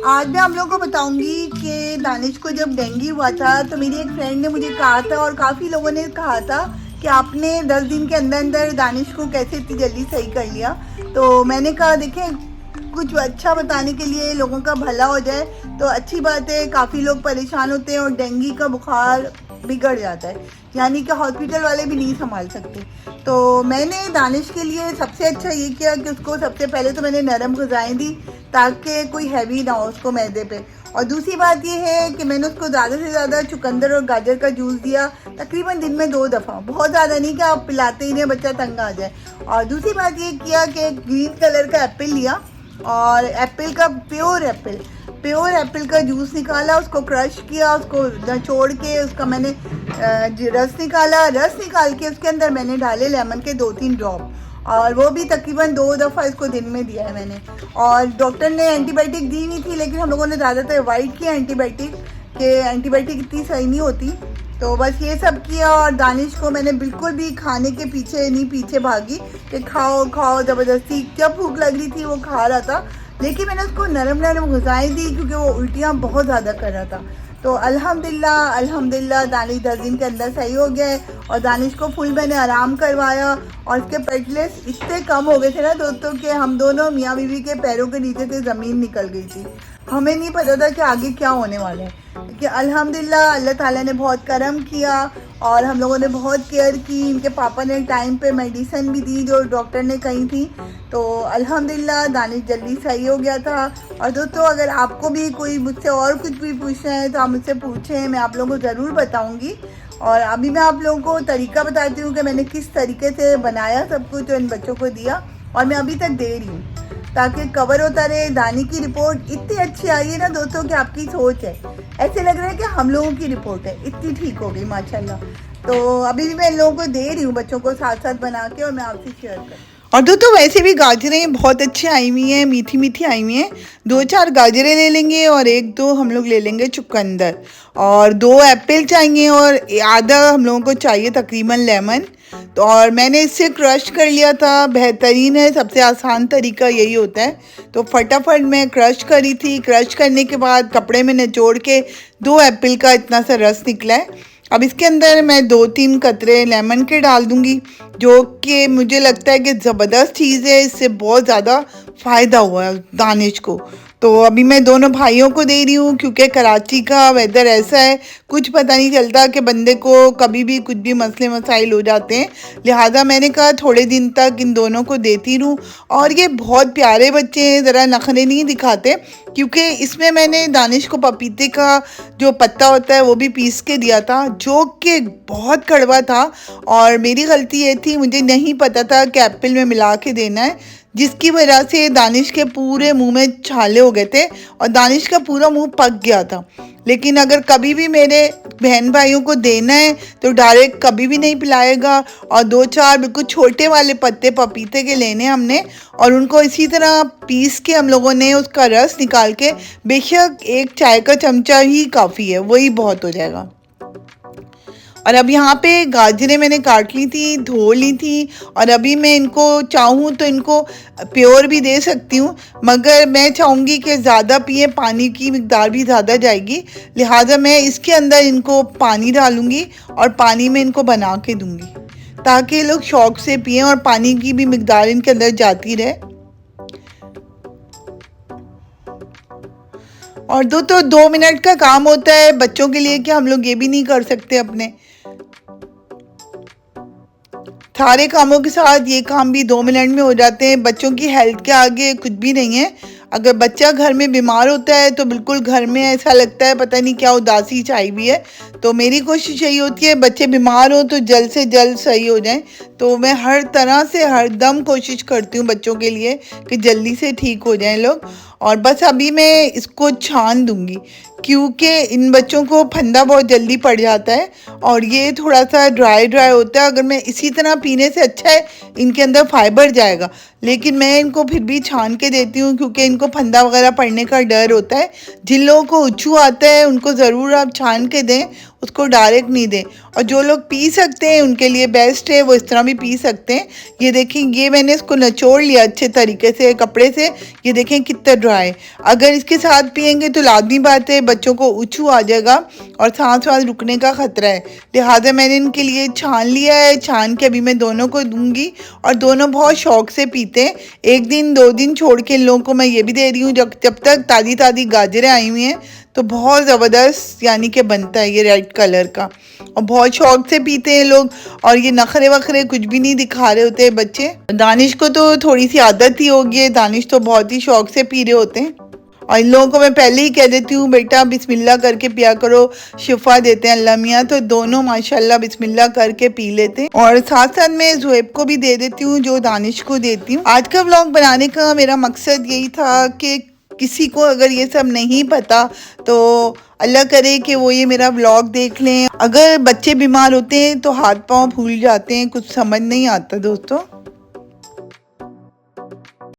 आज मैं आप लोगों को बताऊंगी कि दानिश को जब डेंगू हुआ था तो मेरी एक फ्रेंड ने मुझे कहा था और काफ़ी लोगों ने कहा था कि आपने 10 दिन के अंदर अंदर दानिश को कैसे इतनी जल्दी सही कर लिया। तो मैंने कहा देखें, कुछ अच्छा बताने के लिए, लोगों का भला हो जाए तो अच्छी बात है। काफ़ी लोग परेशान होते हैं और डेंगू का बुखार बिगड़ जाता है, यानी कि हॉस्पिटल वाले भी नहीं संभाल सकते। तो मैंने दानिश के लिए सबसे अच्छा ये किया कि उसको सबसे पहले तो मैंने नरम ग़िज़ाएँ दी ताकि कोई हैवी ना हो उसको मैदे पे। और दूसरी बात ये है कि मैंने उसको ज़्यादा से ज़्यादा चुकंदर और गाजर का जूस दिया, तकरीबन दिन में 2 दफ़ा, बहुत ज़्यादा नहीं कि आप पिलाते ही नहीं बच्चा तंग आ जाए। और दूसरी बात ये किया कि ग्रीन कलर का एप्पल लिया और एप्पल का प्योर एप्पल का जूस निकाला, उसको क्रश किया, उसको निचोड़ के उसका मैंने रस निकाला। रस निकाल के उसके अंदर मैंने डाले लेमन के 2-3 ड्रॉप, और वो भी तकरीबन 2 दफ़ा इसको दिन में दिया है मैंने। और डॉक्टर ने एंटीबायोटिक दी नहीं थी, लेकिन हम लोगों ने ज़्यादातर अवॉइड किया एंटीबायोटिक, कि एंटीबायोटिक इतनी सही नहीं होती। तो बस ये सब किया। और दानिश को मैंने बिल्कुल भी खाने के पीछे भागी कि खाओ खाओ ज़बरदस्ती। जब भूख लग रही थी वो खा रहा था, लेकिन मैंने उसको नरम ग़िज़ाएँ दी क्योंकि वो उल्टियाँ बहुत ज़्यादा कर रहा था। तो अल्हम्दुलिल्लाह दानिश 10 दिन के अंदर सही हो गया है। और दानिश को फुल मैंने आराम करवाया और इसके प्लेटलेट्स इतने कम हो गए थे ना दोस्तों कि हम दोनों मियाँ बीवी के पैरों के नीचे से ज़मीन निकल गई थी। हमें नहीं पता था कि आगे क्या होने वाला है, कि अल्हम्दुलिल्लाह अल्लाह ताला ने बहुत करम किया और हम लोगों ने बहुत केयर की। इनके पापा ने टाइम पे मेडिसिन भी दी जो डॉक्टर ने कही थी। तो अल्हम्दुलिल्लाह दानिश जल्दी सही हो गया था। और दोस्तों, अगर आपको भी कोई मुझसे और कुछ भी पूछना है तो आप मुझसे पूछें, मैं आप लोगों को ज़रूर बताऊंगी। और अभी मैं आप लोगों को तरीका बताती हूँ कि मैंने किस तरीके से बनाया सब कुछ, तो इन बच्चों को दिया और मैं अभी तक दे रही हूँ ताकि कवर होता रहे। दानी की रिपोर्ट इतनी अच्छी आई है ना दोस्तों कि आपकी सोच है, ऐसे लग रहा है कि हम लोगों की रिपोर्ट है, इतनी ठीक हो गई माशाल्लाह। तो अभी भी मैं इन लोगों को दे रही हूँ बच्चों को साथ साथ बना के, और मैं आपसे शेयर करूँ। और दोस्तों, वैसे भी गाजरें बहुत अच्छी आई हुई हैं, मीठी मीठी आई हुई हैं। 2-4 गाजरें ले लेंगे और 1-2 हम लोग ले लेंगे चुकंदर, और 2 एप्पल चाहिए और आधा हम लोगों को चाहिए तकरीबन लेमन। तो और मैंने इससे क्रश कर लिया था, बेहतरीन है, सबसे आसान तरीका यही होता है। तो फटाफट मैं क्रश करी थी। क्रश करने के बाद कपड़े में निचोड़ के 2 एप्पल का इतना सा रस निकला है। अब इसके अंदर मैं 2-3 कतरे लेमन के डाल दूंगी, जो कि मुझे लगता है कि ज़बरदस्त चीज़ है, इससे बहुत ज़्यादा फ़ायदा हुआ है दानिश को। तो अभी मैं दोनों भाइयों को दे रही हूँ क्योंकि कराची का वेदर ऐसा है, कुछ पता नहीं चलता कि बंदे को कभी भी कुछ भी मसले मसाइल हो जाते हैं। लिहाजा मैंने कहा थोड़े दिन तक इन दोनों को देती रहूँ। और ये बहुत प्यारे बच्चे हैं, ज़रा नखरे नहीं दिखाते, क्योंकि इसमें मैंने दानिश को पपीते का जो पत्ता होता है वो भी पीस के दिया था, जो कि बहुत कड़वा था। और मेरी गलती ये थी, मुझे नहीं पता था कि एप्पल में मिला के देना है, जिसकी वजह से दानिश के पूरे मुंह में छाले हो गए थे और दानिश का पूरा मुंह पक गया था। लेकिन अगर कभी भी मेरे बहन भाइयों को देना है तो डायरेक्ट कभी भी नहीं पिलाएगा। और 2-4 बिल्कुल छोटे वाले पत्ते पपीते के लेने हमने, और उनको इसी तरह पीस के हम लोगों ने उसका रस निकाल के, बेशक 1 चाय का चमचा ही काफ़ी है, वही बहुत हो जाएगा। और अब यहाँ पे गाजरें मैंने काट ली थी, धो ली थी, और अभी मैं इनको चाहूँ तो इनको प्योर भी दे सकती हूँ, मगर मैं चाहूँगी कि ज़्यादा पिए, पानी की मिकदार भी ज़्यादा जाएगी। लिहाजा मैं इसके अंदर इनको पानी डालूँगी और पानी में इनको बना के दूँगी ताकि ये लोग शौक़ से पिएँ और पानी की भी मिकदार इनके अंदर जाती रहे। और तो 2 मिनट का काम होता है बच्चों के लिए, कि हम लोग ये भी नहीं कर सकते अपने सारे कामों के साथ ये काम भी 2 मिनट में हो जाते हैं। बच्चों की हेल्थ के आगे कुछ भी नहीं है। अगर बच्चा घर में बीमार होता है तो बिल्कुल घर में ऐसा लगता है पता नहीं क्या उदासी छाई हुई है। तो मेरी कोशिश यही होती है बच्चे बीमार हो तो जल्द से जल्द सही हो जाएं। तो मैं हर तरह से हर दम कोशिश करती हूँ बच्चों के लिए कि जल्दी से ठीक हो जाएं लोग। और बस अभी मैं इसको छान दूंगी क्योंकि इन बच्चों को फंदा बहुत जल्दी पड़ जाता है और ये थोड़ा सा ड्राई होता है। अगर मैं इसी तरह पीने से अच्छा है, इनके अंदर फाइबर जाएगा, लेकिन मैं इनको फिर भी छान के देती हूँ क्योंकि इनको फंदा वगैरह पड़ने का डर होता है। जिन लोगों को उच्छू आता है उनको ज़रूर आप छान के दें, उसको डायरेक्ट नहीं दें। और जो लोग पी सकते हैं उनके लिए बेस्ट है, वो इस तरह भी पी सकते हैं। ये देखें, ये मैंने इसको निचोड़ लिया अच्छे तरीके से कपड़े से, ये देखें कितना ड्राई। अगर इसके साथ पियेंगे तो लाजमी बात है बच्चों को उछू आ जाएगा और सांस वास रुकने का ख़तरा है। लिहाजा मैंने इनके लिए छान लिया है, छान के अभी मैं दोनों को दूंगी। और दोनों बहुत शौक से पीते हैं। एक दिन 2 दिन छोड़ के इन लोगों को मैं ये भी दे रही हूँ, जब तक ताज़ी ताज़ी गाजरें आई हुई हैं तो बहुत ज़बरदस्त यानी कि बनता है ये रेड कलर का। और बहुत शौक से पीते हैं लोग, और ये नखरे वखरे कुछ भी नहीं दिखा रहे होते बच्चे। दानिश को तो थोड़ी सी आदत ही होगी है, दानिश तो बहुत ही शौक से पी रहे होते हैं। और इन लोगों को मैं पहले ही कह देती हूँ बेटा बिस्मिल्लाह करके पिया करो, शिफा देते हैं अल्लाह मियाँ। तो दोनों माशाल्लाह बिस्मिल्लाह करके पी लेते हैं। और साथ साथ मैं ज़ुएब को भी दे देती हूँ जो दानिश को देती हूँ। आज का व्लॉग बनाने का मेरा मकसद यही था कि किसी को अगर ये सब नहीं पता तो अल्लाह करे कि वो ये मेरा व्लॉग देख लें। अगर बच्चे बीमार होते हैं तो हाथ पाँव फूल जाते हैं, कुछ समझ नहीं आता दोस्तों।